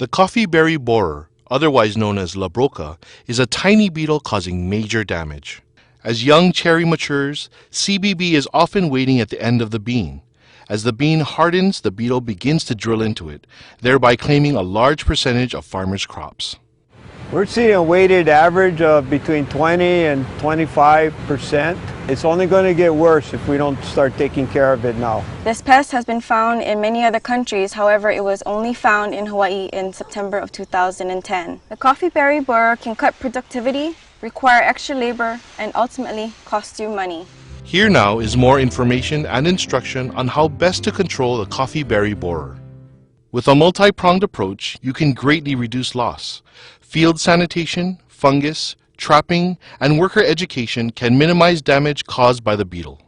The coffee berry borer, otherwise known as La Broca, is a tiny beetle causing major damage. As young cherry matures, CBB is often waiting at the end of the bean. As the bean hardens, the beetle begins to drill into it, thereby claiming a large percentage of farmers' crops. We're seeing a weighted average of between 20 and 25%. It's only going to get worse if we don't start taking care of it now. This pest has been found in many other countries, however it was only found in Hawaii in September of 2010. The coffee berry borer can cut productivity, require extra labor, and ultimately cost you money. Here now is more information and instruction on how best to control the coffee berry borer. With a multi-pronged approach, you can greatly reduce loss. Field sanitation, fungus, trapping, and worker education can minimize damage caused by the beetle.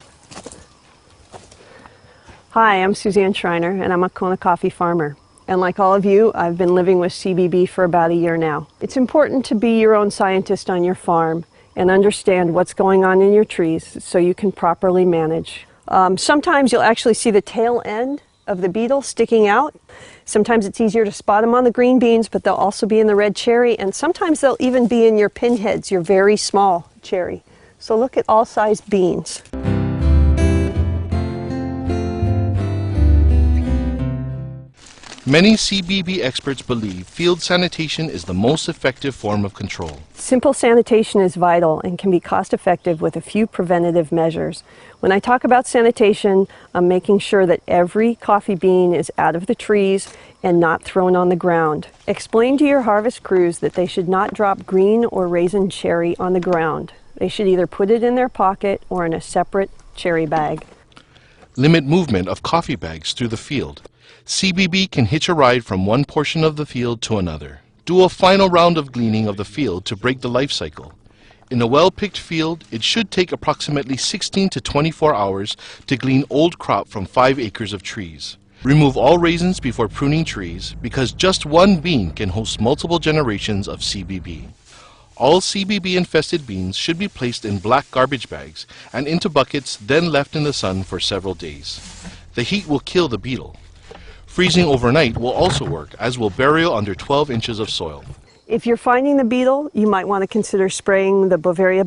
Hi, I'm Suzanne Schreiner, and I'm a Kona coffee farmer. And like all of you, I've been living with CBB for about a year now. It's important to be your own scientist on your farm and understand what's going on in your trees so you can properly manage. Sometimes you'll actually see the tail end of the beetle sticking out. Sometimes it's easier to spot them on the green beans, but they'll also be in the red cherry, and sometimes they'll even be in your pinheads, your very small cherry. So look at all sized beans. Many CBB experts believe field sanitation is the most effective form of control. Simple sanitation is vital and can be cost effective with a few preventative measures. When I talk about sanitation, I'm making sure that every coffee bean is out of the trees and not thrown on the ground. Explain to your harvest crews that they should not drop green or raisin cherry on the ground. They should either put it in their pocket or in a separate cherry bag. Limit movement of coffee bags through the field. CBB can hitch a ride from one portion of the field to another. Do a final round of gleaning of the field to break the life cycle. In a well-picked field, it should take approximately 16 to 24 hours to glean old crop from 5 acres of trees. Remove all raisins before pruning trees because just one bean can host multiple generations of CBB. All CBB-infested beans should be placed in black garbage bags and into buckets, then left in the sun for several days. The heat will kill the beetle. Freezing overnight will also work, as will burial under 12 inches of soil. If you're finding the beetle, you might want to consider spraying the Bavaria